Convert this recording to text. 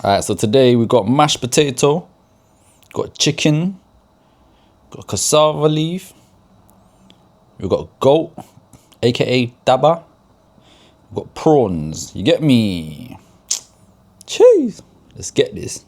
Alright, so today we got mashed potato, got chicken, got cassava leaf, we got goat, aka daba, we got prawns. You get me? Cheese. Let's get this.